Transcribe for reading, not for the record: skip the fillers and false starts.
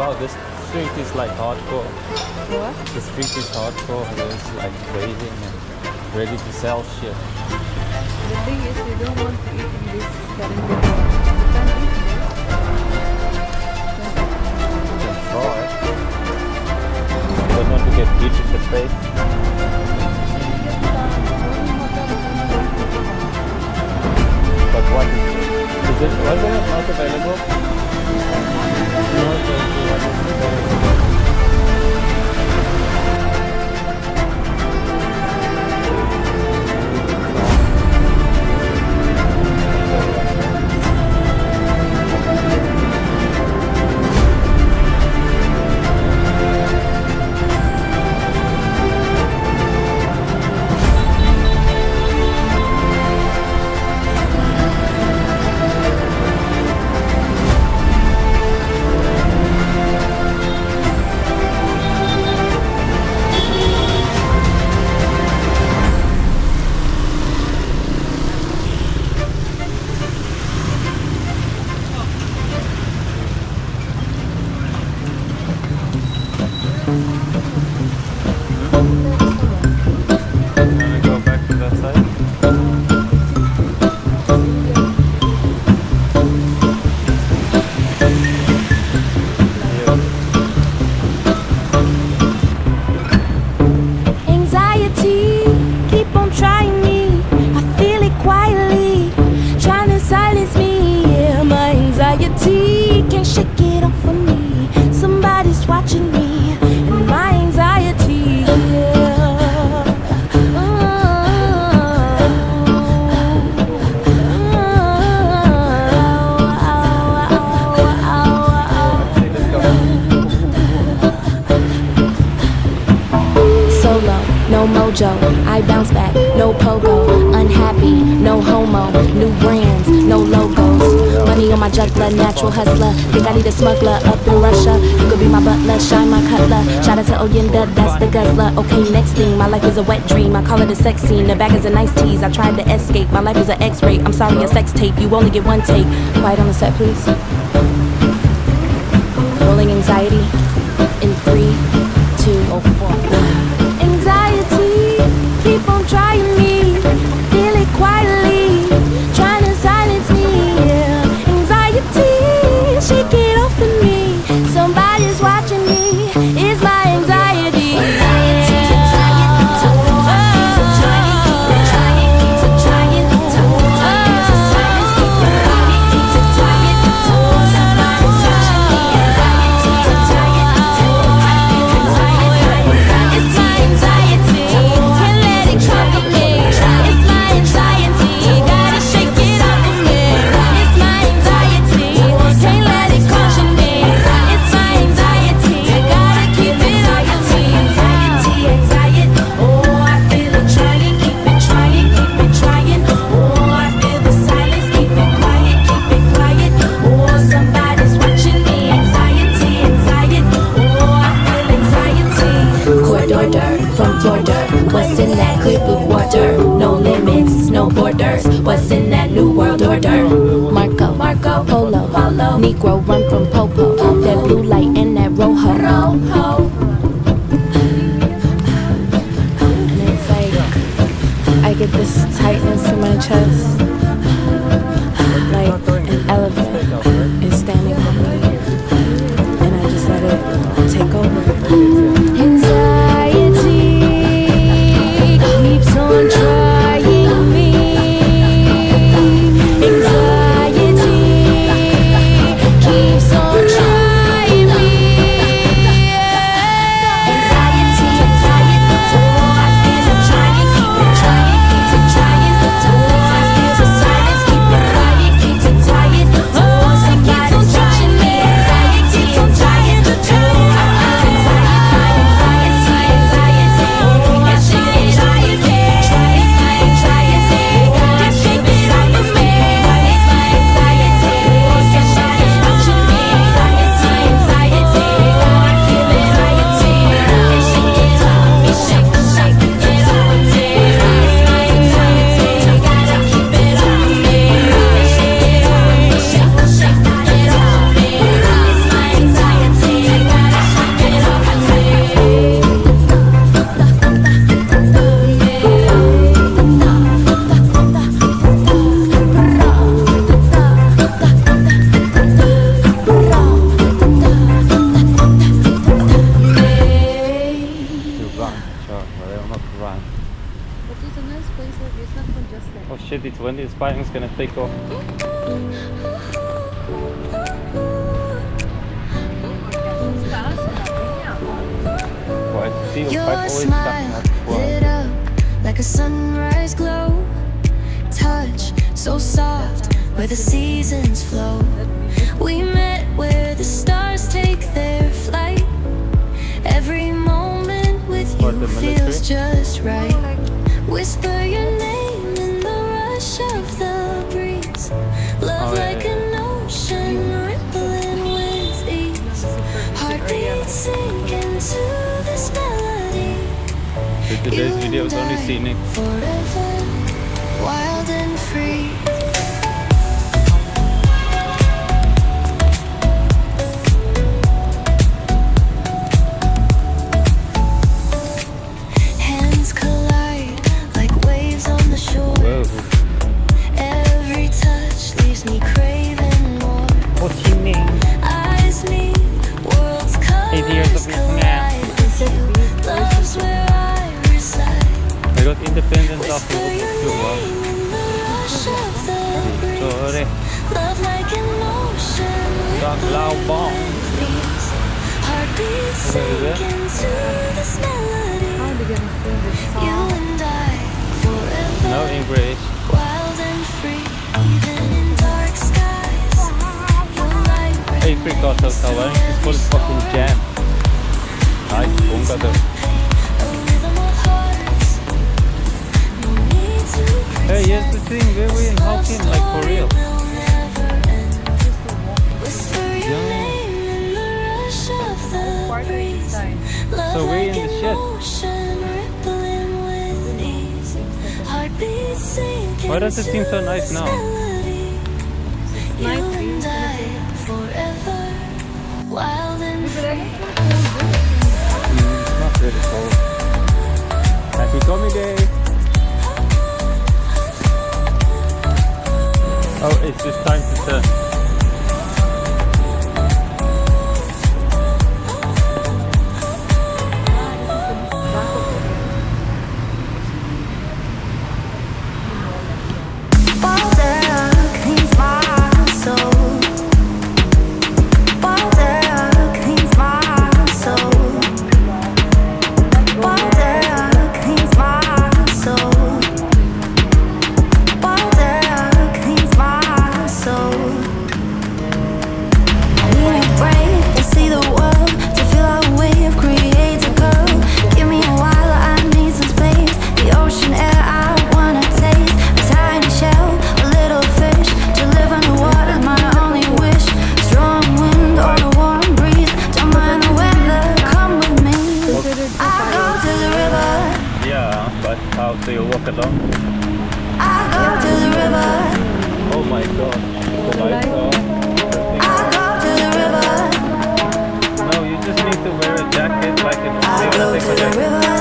wow, this street is like hardcore. What? The street is hardcore. There's like waiting and ready to sell shit. The thing is, you don't want to eat in this current video. You can't eat there. You can try. Don't want to get hit in the face. But what is it? Was it not available? No, what is available? Can't shake it off of me. Somebody's watching me and my anxiety. Solo, no mojo, I bounce back, no pogo, unhappy, no homo, new brands, no logos. Money on my juggler, natural hustler. Think I need a smuggler up in Russia. You could be my butler, shine my cutler. Shout out to Oyenda, that's the guzzler. Okay, next thing, my life is a wet dream. I call it a sex scene. The bag is a nice tease. I tried to escape. My life is an X-ray. I'm sorry, a sex tape. You only get one take. Quiet on the set, please. Rolling anxiety in 3, 2, 1. Anxiety, keep on trying me. Feel it quietly, trying to silence me. Shake it off of me. Somebody's watching me. It's my anxiety. What's in that clear blue water? No limits, no borders. What's in that new world order? Marco, Polo, Negro run from Popo. That blue light and that rojo. And it's like I get this tightness in my chest, like an elephant is standing on me, and I just let it take over. Keeps on trying me. Anxiety keeps on trying me. Anxiety, oh, I feel it trying, keep it trying, keep it trying. Oh, I feel the when this bike is gonna take off. Quite still, Your quite always stuck smile at lit one. up like a sunrise glow. Touch so soft where the seasons flow. We met where the stars take their flight. Every moment with For you the feels military? just right. Whisper your name in the rush of the breeze. Love Oh, yeah, like yeah. an ocean rippling with ease. Heartbeat sink into this melody. So today's video is only scenic. Forever wild and free. Hands collide like waves on the shore. Whoa. Every touch leaves me craving more. What's your name? Eyes meet, worlds years colors of collide with you. Love's where I reside. I got independent after Whisper your World War II. name in the rush of the breeze. Sorry. Love like an ocean Dag Laubong. beats. Heartbeat Over here. sink into this melody. How are they gonna sing this You song? and I forever No English. wild and free. Even in dark skies, your light Apricot Hotel, why don't you full fucking jam? Nice, bunga though. a rhythm of hearts. No need to Hey, here's the thing, where we in Hawking, like for real. will never end. Whisper your Yeah. name in the rush of the Part of breeze. inside. Love So we're like in the an shed. ocean rippling with ease. Heartbeat sink Why does it seem so nice into now? this melody. You Nice and view, I forever wild and free. It's not really cold. Happy Tommy Day! Oh, it's just time to turn. Water cleans my soul. Water cleans my soul. Water cleans my soul. Water cleans my soul. I need a break to see the world, to feel our wave, create a curl. Give me a while, I need some space. The ocean air I wanna taste. A tiny shell, a little fish. To live underwater is my only wish. Strong wind or a warm breeze. Don't mind the weather, come with me. I go to the river. Yeah, but how do you walk along? I go to the river. Oh my god, the lights are. I go to the river. No, you just need to wear a jacket like in I go to the river.